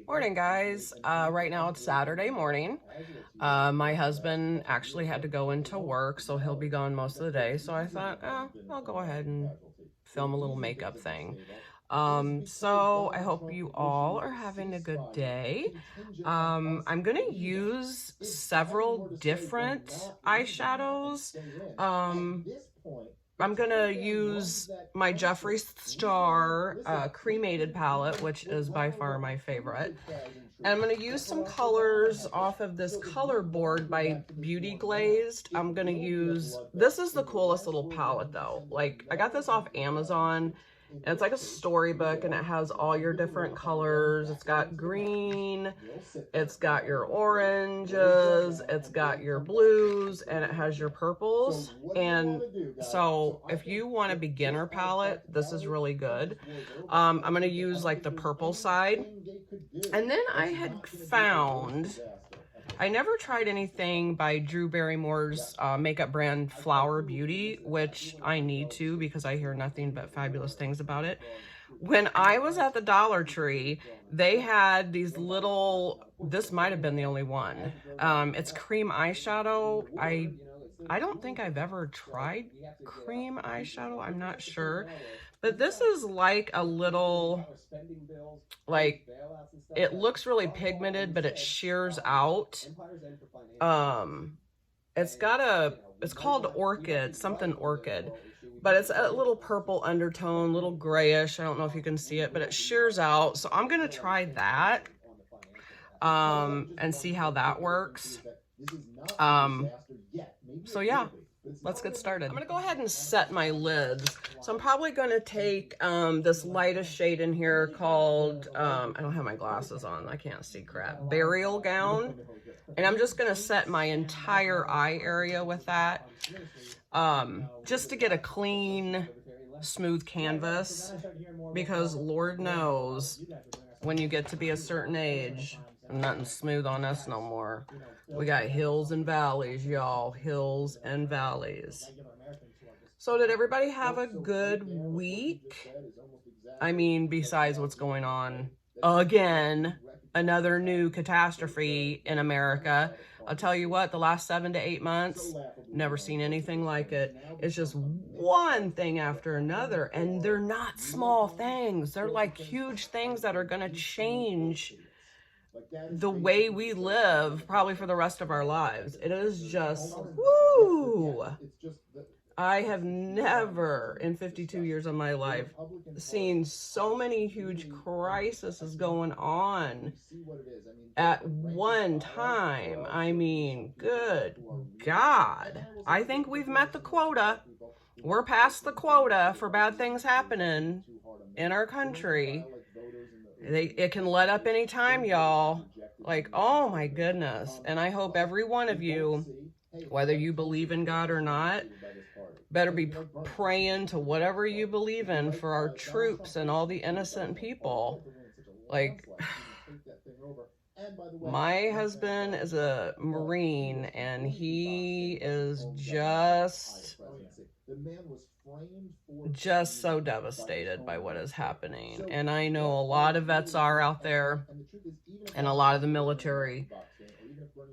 Morning, guys. Right now it's Saturday morning. My husband actually had to go into work, so he'll be gone most of the day. So I thought, I'll go ahead and film a little makeup thing. So I hope you all are having a good day. I'm gonna use several different eyeshadows. Um, I'm gonna use my Jeffree Star cremated palette, which is by far my favorite. And I'm gonna use some colors off of this color board by Beauty Glazed. I'm gonna use, this is the coolest little palette though. Like, I got this off Amazon. And it's like a storybook and it has all your different colors. It's got green, it's got your oranges, it's got your blues, and it has your purples. And so if you want a beginner palette, this is really good. I'm going to use like the purple side. And then I had found, I never tried anything by Drew Barrymore's makeup brand Flower Beauty, which I need to because I hear nothing but fabulous things about it. When I was at the Dollar Tree, they had these little, this might have been the only one. It's cream eyeshadow. I don't think I've ever tried cream eyeshadow. I'm not sure. But this is like a little, like, it looks really pigmented, but it shears out. It's called Orchid, something Orchid. But it's a little purple undertone, little grayish. I don't know if you can see it, but it shears out. So I'm going to try that and see how that works. So yeah, let's get started. I'm going to go ahead and set my lids. So I'm probably going to take this lightest shade in here called, I don't have my glasses on, I can't see crap, Burial Gown. And I'm just going to set my entire eye area with that. Just to get a clean, smooth canvas, because Lord knows when you get to be a certain age, nothing's smooth on us no more. We got hills and valleys, y'all, hills and valleys. So did everybody have a good week? I mean, besides what's going on again, another new catastrophe in America. I'll tell you what, the last 7 to 8 months, never seen anything like it. It's just one thing after another, and they're not small things. They're like huge things that are going to change the way we live probably for the rest of our lives. It is just, woo! I have never in 52 years of my life seen so many huge crises going on at one time. I mean, good God. I think we've met the quota. We're past the quota for bad things happening in our country. It can let up anytime, y'all. Like, oh my goodness. And I hope every one of you, whether you believe in God or not, better be praying to whatever you believe in for our troops and all the innocent people. Like, my husband is a Marine and he is just so devastated by what is happening. And I know a lot of vets are out there and a lot of the military,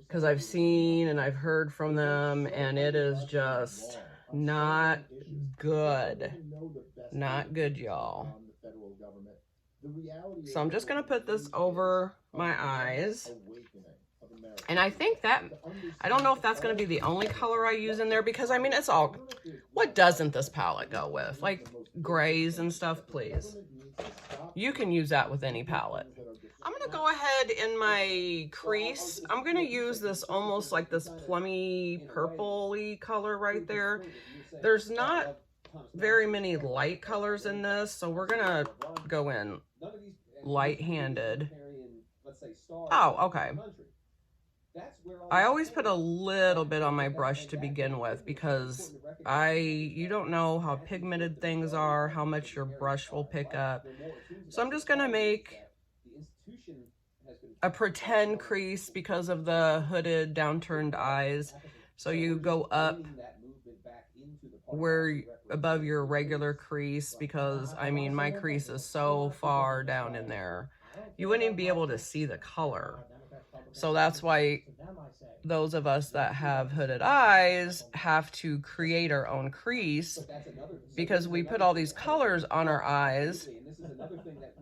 because I've seen and I've heard from them, and it is just not good. Not good, y'all. So I'm just going to put this over my eyes. And I think that, I don't know if that's going to be the only color I use in there, because I mean, it's all, what doesn't this palette go with? Like grays and stuff, please. You can use that with any palette. I'm going to go ahead in my crease. I'm going to use this almost like this plummy purpley color right there. There's not very many light colors in this, so we're going to go in light-handed. Oh, okay. I always put a little bit on my brush to begin with, because you don't know how pigmented things are, how much your brush will pick up. So I'm just going to make a pretend crease because of the hooded, downturned eyes. So you go up where above your regular crease, because I mean, my crease is so far down in there. you wouldn't even be able to see the color. So that's why those of us that have hooded eyes have to create our own crease, because we put all these colors on our eyes.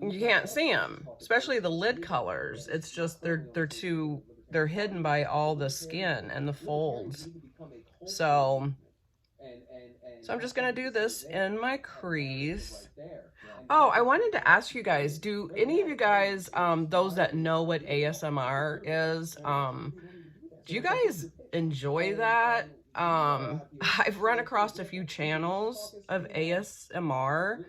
You can't see them, especially the lid colors. It's just they're hidden by all the skin and the folds. So I'm just gonna do this in my crease. Oh, I wanted to ask you guys, do any of you guys, those that know what ASMR is, do you guys enjoy that? I've run across a few channels of ASMR.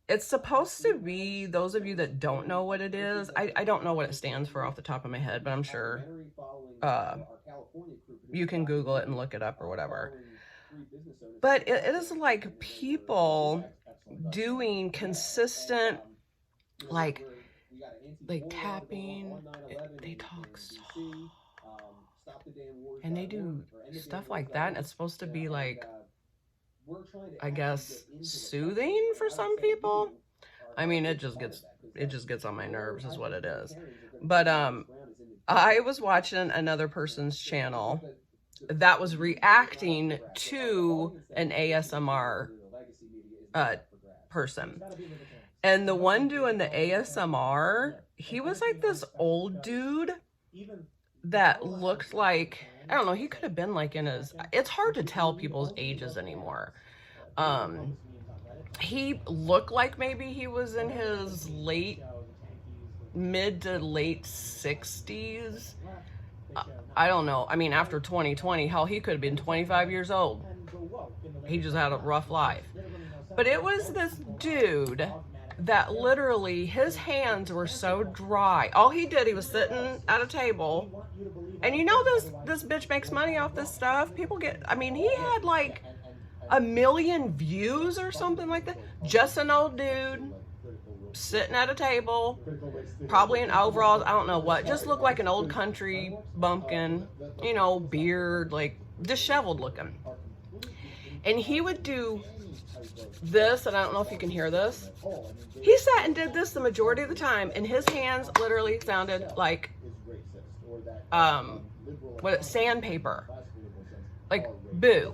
It's supposed to be, those of you that don't know what it is, I don't know what it stands for off the top of my head, but I'm sure you can Google it and look it up or whatever. But it is like people doing consistent, like tapping. They talk soft, and they do stuff like that, and it's supposed to be like, I guess, soothing for some people. I mean, it just gets on my nerves is what it is. But I was watching another person's channel that was reacting to an ASMR person. And the one doing the ASMR, he was like this old dude that looked like, I don't know, he could have been like in his, it's hard to tell people's ages anymore. He looked like maybe he was in his mid to late 60s. I don't know. I mean, after 2020, hell, he could have been 25 years old. He just had a rough life. But it was this dude that literally, his hands were so dry. All he did, he was sitting at a table. And you know, this bitch makes money off this stuff. People get, I mean, he had like 1 million views or something like that. Just an old dude sitting at a table, probably in overalls, I don't know what, just looked like an old country bumpkin, you know, beard, like disheveled looking. And he would do this, and I don't know if you can hear this. He sat and did this the majority of the time, and his hands literally sounded like sandpaper. Like, boo.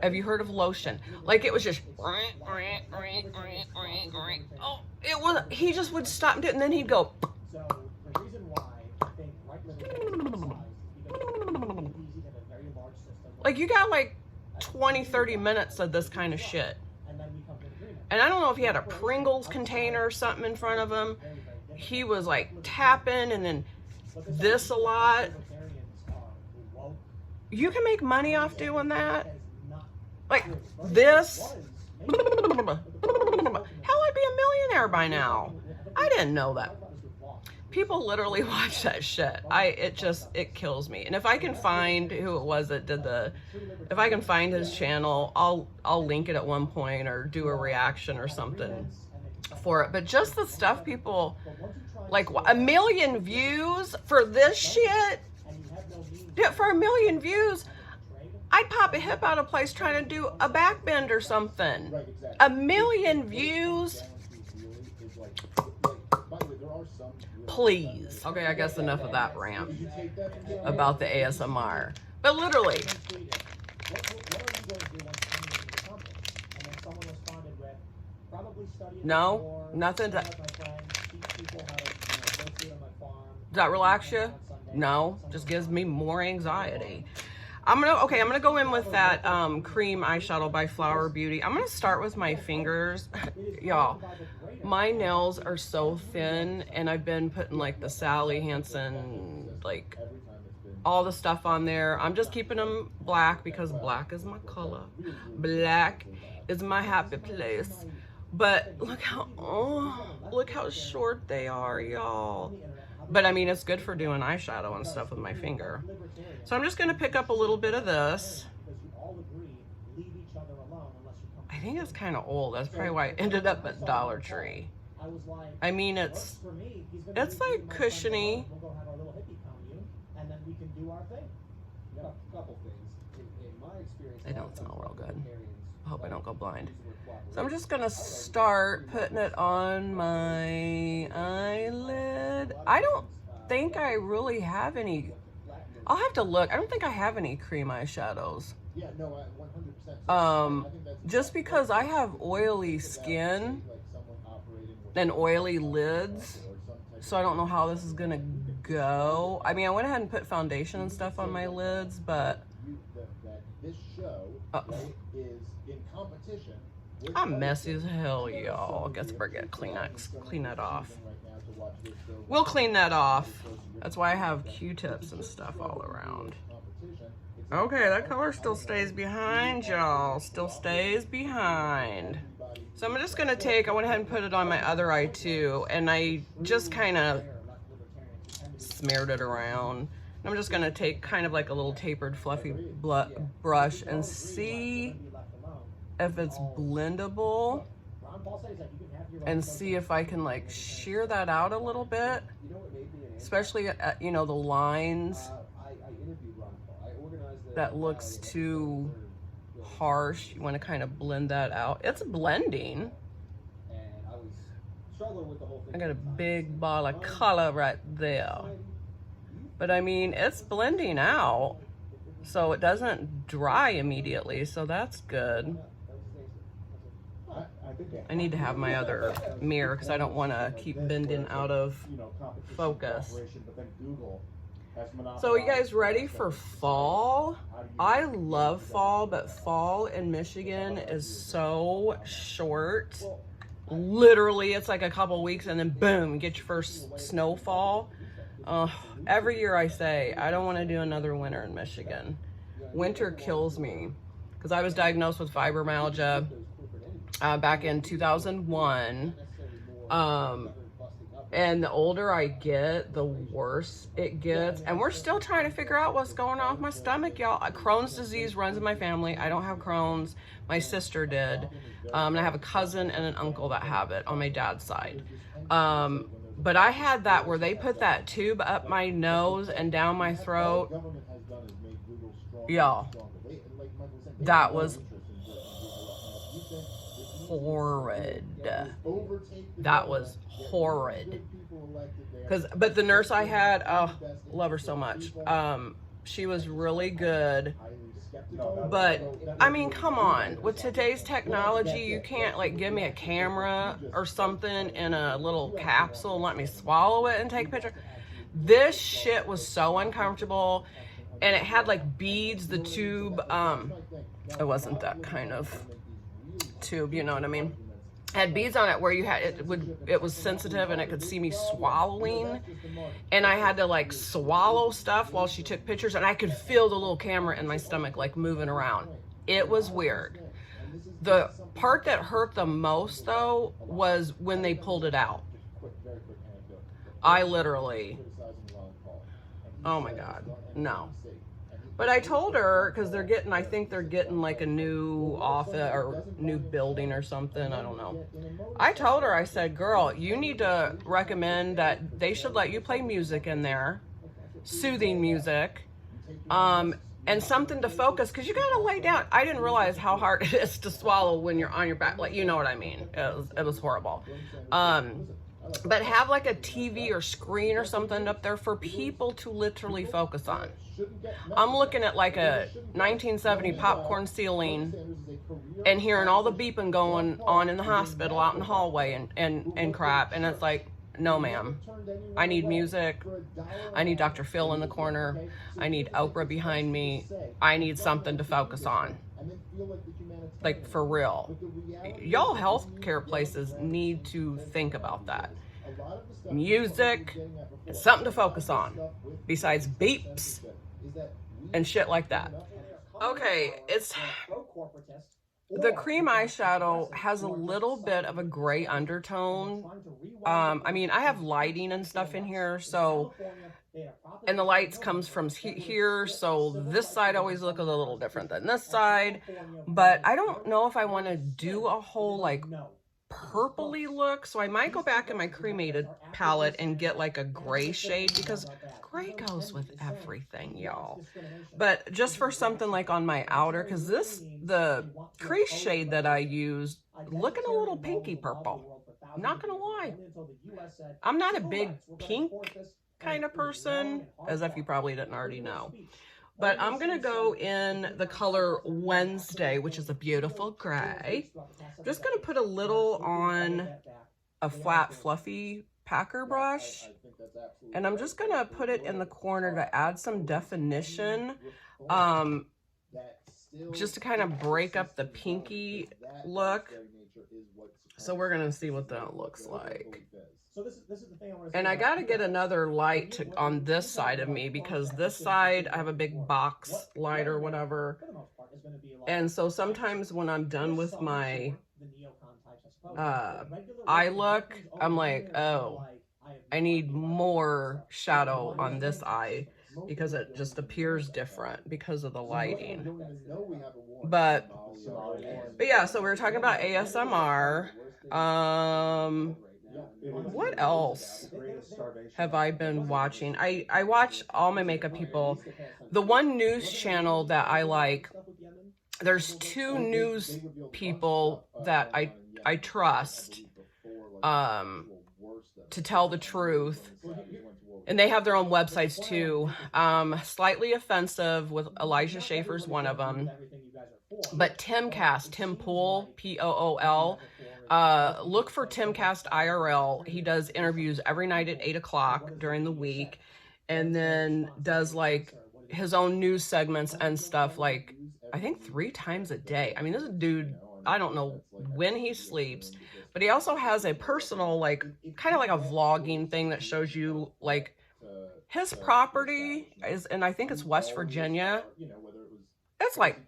Have you heard of lotion? Like, it was just, oh, it was, he just would stop and do it, and then he'd go. Like, you got like 20, 30 minutes of this kind of shit. And I don't know if he had a Pringles container or something in front of him. He was like tapping and then this a lot. You can make money off doing that. Like this. Hell, I'd be a millionaire by now. I didn't know that. People literally watch that shit. It kills me. And if I can find who it was that did if I can find his channel, I'll link it at one point or do a reaction or something for it. But just the stuff people, like 1 million views for this shit. Dude, for 1 million views, I'd pop a hip out of place trying to do a back bend or something. 1 million views. Please. Okay, I guess enough of that rant about the ASMR. But literally. No, nothing. Does that relax you? No, just gives me more anxiety. I'm gonna go in with that cream eyeshadow by Flower Beauty. I'm gonna start with my fingers. Y'all, my nails are so thin, and I've been putting like the Sally Hansen, like all the stuff on there. I'm just keeping them black because black is my color. Black is my happy place. But look how short they are, y'all. But I mean, it's good for doing eyeshadow and stuff with my finger. So I'm just gonna pick up a little bit of this. I think it's kind of old. That's probably why I ended up at Dollar Tree. I mean, it's like cushiony. They don't smell real good. hope I don't go blind. So I'm just gonna start putting it on my eyelid. I don't think I really have any, I'll have to look. I don't think I have any cream eyeshadows. Just because I have oily skin and oily lids, so I don't know how this is gonna go. I mean, I went ahead and put foundation and stuff on my lids, but I'm messy as hell, y'all. Guess we're gonna clean that off. We'll clean that off. That's why I have Q-tips and stuff all around. Okay, that color still stays behind, y'all. Still stays behind. So I'm just gonna take, I went ahead and put it on my other eye too, and I just kind of smeared it around. I'm just gonna take kind of like a little tapered fluffy brush and see if it's blendable, and see if I can like shear that out a little bit, especially at, you know, the lines that looks too harsh. You want to kind of blend that out. It's blending. I got a big ball of color right there, but I mean, it's blending out, so it doesn't dry immediately, so that's good. I need to have my other mirror because I don't want to keep bending out of focus. So you guys ready for fall? I love fall, but fall in Michigan is so short. Literally, it's like a couple weeks and then boom, get your first snowfall. Every year I say, I don't want to do another winter in Michigan. Winter kills me because I was diagnosed with fibromyalgia back in 2001. And the older I get, the worse it gets. And we're still trying to figure out what's going on with my stomach, y'all. Crohn's disease runs in my family. I don't have Crohn's. My sister did. And I have a cousin and an uncle that have it on my dad's side. But I had that where they put that tube up my nose and down my throat. Y'all, that was horrid. That was horrid. But the nurse I had, oh, love her so much. She was really good. But I mean, come on, with today's technology, you can't like give me a camera or something in a little capsule and let me swallow it and take a picture. This shit was so uncomfortable, and it had like beads. The tube, it wasn't that kind of tube, you know what I mean? Had beads on it where you had it was sensitive and it could see me swallowing, and I had to like swallow stuff while she took pictures, and I could feel the little camera in my stomach like moving around. It was weird. The part that hurt the most though was when they pulled it out. I literally, oh my God, no. But I told her, because they're getting, I think they're getting like a new office or new building or something, I don't know. I told her, I said, girl, you need to recommend that they should let you play music in there, soothing music, and something to focus, because you gotta lay down. I didn't realize how hard it is to swallow when you're on your back, like, you know what I mean? It was horrible. But have like a TV or screen or something up there for people to literally focus on. I'm looking at like a 1970 popcorn ceiling and hearing all the beeping going on in the hospital out in the hallway and crap. And it's like, no, ma'am. I need music. I need Dr. Phil in the corner. I need Oprah behind me. I need something to focus on. Like, for real. Y'all healthcare places need to think about that. Music, something to focus on besides beeps and shit like that. Okay, the cream eyeshadow has a little bit of a gray undertone. I mean, I have lighting and stuff in here, so, and the lights comes from here, so this side always looks a little different than this side. But I don't know if I want to do a whole like purpley look, so I might go back in my cremated palette and get like a gray shade, because gray goes with everything, y'all. But just for something like on my outer, because the crease shade that I used, looking a little pinky purple. I'm not gonna lie. I'm not a big pink kind of person, as if you probably didn't already know. But I'm going to go in the color Wednesday, which is a beautiful gray. I'm just going to put a little on a flat, fluffy packer brush. And I'm just going to put it in the corner to add some definition. Just to kind of break up the pinky look. So we're going to see what that looks like. And I got to get another light on this side of me, because this side I have a big box light or whatever. And so sometimes when I'm done with my eye look, I'm like, oh, I need more shadow on this eye, because it just appears different because of the lighting. But yeah, so we were talking about ASMR. What else have I been watching? I watch all my makeup people. The one news channel that I like, there's two news people that I trust to tell the truth. And they have their own websites too. Slightly Offensive with Elijah Schaefer's one of them. But Timcast, Tim Pool, P-O-O-L. Look for Timcast IRL. He does interviews every night at 8 o'clock during the week, and then does like his own news segments and stuff, like I think 3 times a day. I mean, this is a dude, I don't know when he sleeps, but he also has a personal, like, kind of like a vlogging thing that shows you like his property is, and I think it's West Virginia. It's like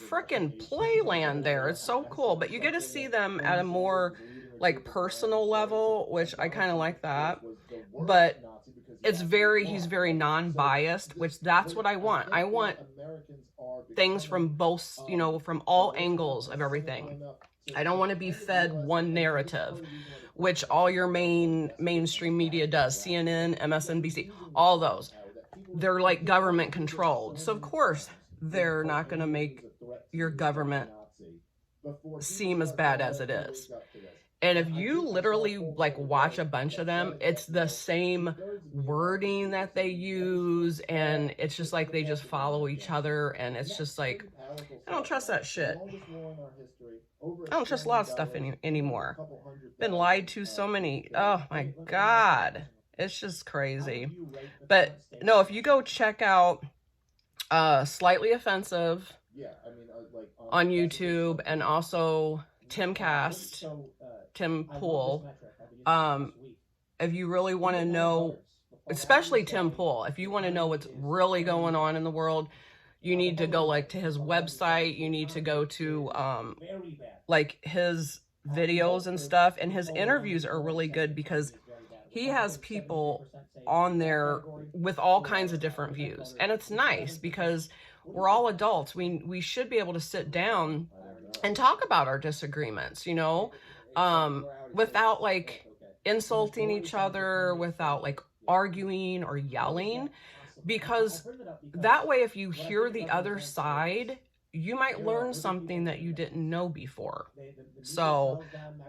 frickin' playland there. It's so cool, but you get to see them at a more like personal level, which I kind of like that. But he's very non-biased, which that's what I want. I want things from both, you know, from all angles of everything. I don't want to be fed one narrative, which all your mainstream media does. CNN, MSNBC, all those. They're like government controlled. So of course they're not going to make your government seem as bad as it is. And if you literally like watch a bunch of them, it's the same wording that they use, and it's just like they just follow each other, and it's just like, I don't trust that shit. I don't trust a lot of stuff anymore. Been lied to so many. Oh my God. It's just crazy. But no, if you go check out Slightly Offensive on YouTube, and also Timcast, Tim Pool, if you really want to know, especially Tim Pool, if you want to know what's really going on in the world, you need to go like to his website. You need to go to like his videos and stuff, and his interviews are really good because he has people on there with all kinds of different views. And it's nice because we're all adults. We should be able to sit down and talk about our disagreements, you know, without like insulting each other, without like arguing or yelling, because that way, if you hear the other side, you might learn something that you didn't know before. So,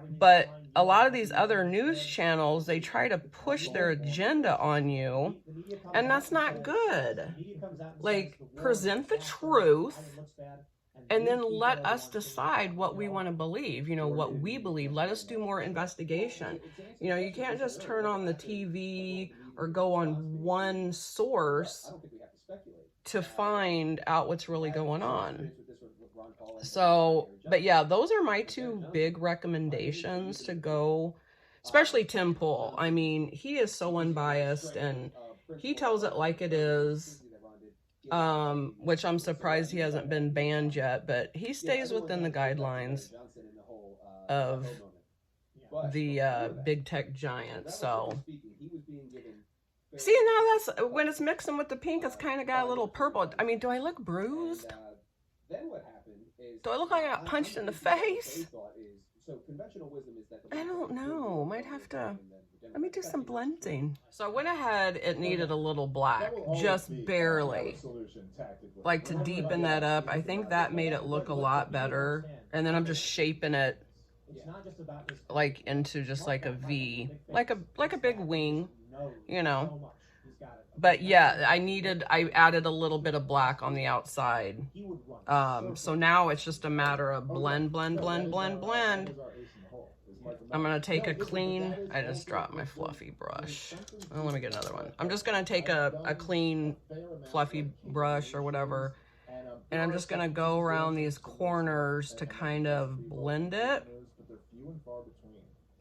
but a lot of these other news channels, they try to push their agenda on you, and that's not good. Like, present the truth, and then let us decide what we want to believe, you know, what we believe. Let us do more investigation. You know, you can't just turn on the TV or go on one source to find out what's really going on. So, but yeah, those are my 2 big recommendations to go, especially Tim Pool. I mean, he is so unbiased and he tells it like it is, which I'm surprised he hasn't been banned yet, but he stays within the guidelines of the big tech giants. So, see, now that's when it's mixing with the pink, it's kind of got a little purple. I mean, do I look bruised? Do I look like I got punched in the face? I don't know. Might have to, let me do some blending. So I went ahead, it needed a little black, just barely. Like to deepen that up. I think that made it look a lot better. And then I'm just shaping it like into just like a V, like a big wing, you know. But yeah, I added a little bit of black on the outside. So now it's just a matter of blend. I'm gonna take a clean, I just dropped my fluffy brush. Oh, let me get another one. I'm just gonna take a clean fluffy brush or whatever, and I'm just gonna go around these corners to kind of blend it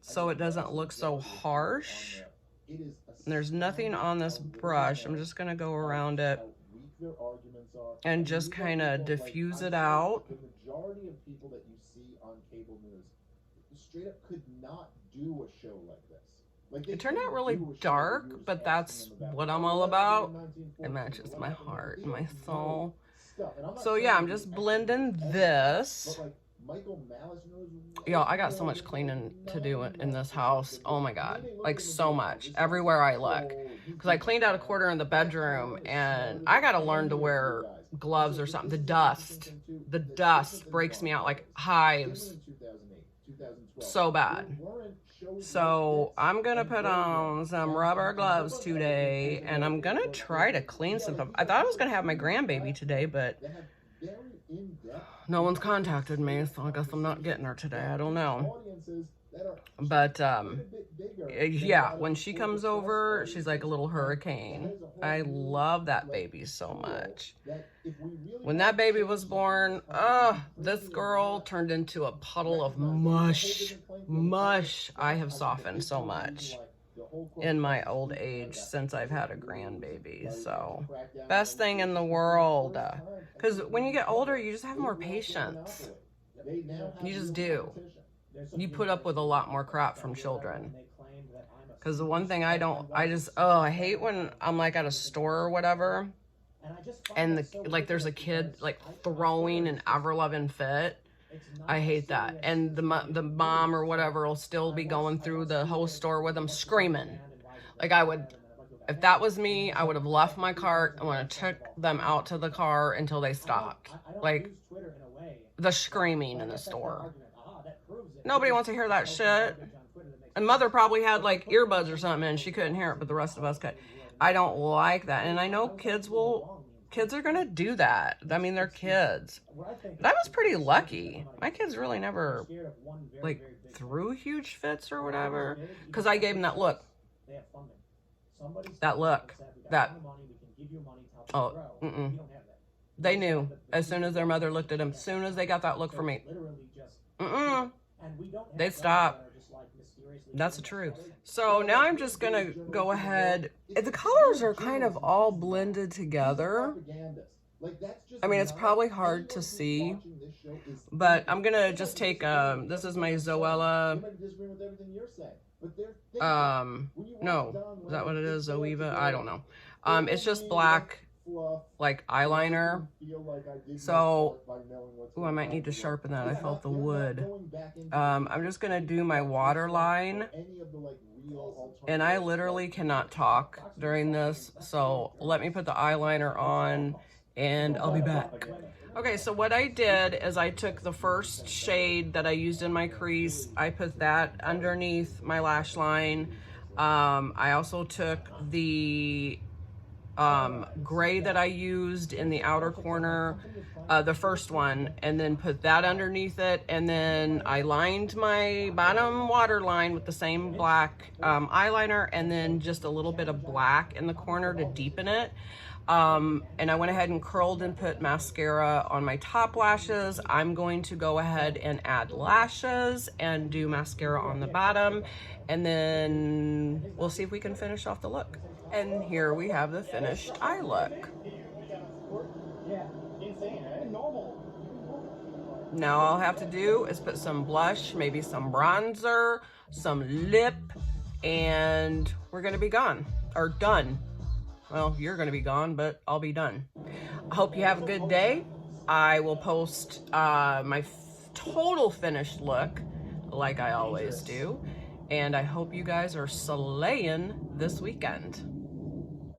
so it doesn't look so harsh. And there's nothing on this brush. I'm just gonna go around it and just kind of diffuse it out. The majority of people that you see on cable news straight up could not do a show like this. Like it turned out really dark, but that's what I'm all about. It matches my heart and my soul. So yeah, I'm just blending this. Yo, I got so much cleaning to do in this house. Oh my God, like so much everywhere I look. Because I cleaned out a corner in the bedroom, and I got to learn to wear gloves or something. The dust breaks me out like hives. So bad. So I'm gonna put on some rubber gloves today, and I'm gonna try to clean some stuff. I thought I was gonna have my grandbaby today, but no one's contacted me, so I guess I'm not getting her today. I don't know. But yeah, when she comes over, she's like a little hurricane. I love that baby so much. When that baby was born, this girl turned into a puddle of mush. I have softened so much in my old age since I've had a grandbaby. So best thing in the world, because when you get older, you just have more patience. You just do. You put up with a lot more crap from children. Because the one thing I hate when I'm like at a store or whatever, and there's a kid like throwing an ever-loving fit. I hate that. And the mom or whatever will still be going through the whole store with them screaming. Like if that was me, I would have left my cart and would have took them out to the car until they stopped. Like the screaming in the store. Nobody wants to hear that shit. And mother probably had like earbuds or something and she couldn't hear it, but the rest of us could. I don't like that. And I know kids are gonna do that. I mean, they're kids. But I was pretty lucky. My kids really never like threw huge fits or whatever. Because I gave them that look. They knew as soon as their mother looked at them, as soon as they got that look from me. They stopped. That's the truth. So now I'm just gonna go ahead. The colors are kind of all blended together. I mean, it's probably hard to see, but I'm gonna just take this is my Zoella. No, is that what it is? Zoeva? I don't know. It's just black, like eyeliner. So, I might need to sharpen that. I felt the wood. I'm just gonna do my waterline, and I literally cannot talk during this. So let me put the eyeliner on, and I'll be back. Okay, so what I did is I took the first shade that I used in my crease. I put that underneath my lash line. I also took the gray that I used in the outer corner, the first one, and then put that underneath it. And then I lined my bottom waterline with the same black eyeliner, and then just a little bit of black in the corner to deepen it. And I went ahead and curled and put mascara on my top lashes. I'm going to go ahead and add lashes and do mascara on the bottom, and then we'll see if we can finish off the look. And here we have the finished eye look. Now all I have to do is put some blush, maybe some bronzer, some lip, and we're gonna be gone, or done. Well, you're gonna be gone, but I'll be done. I hope you have a good day. I will post my total finished look like I always do. And I hope you guys are slaying this weekend.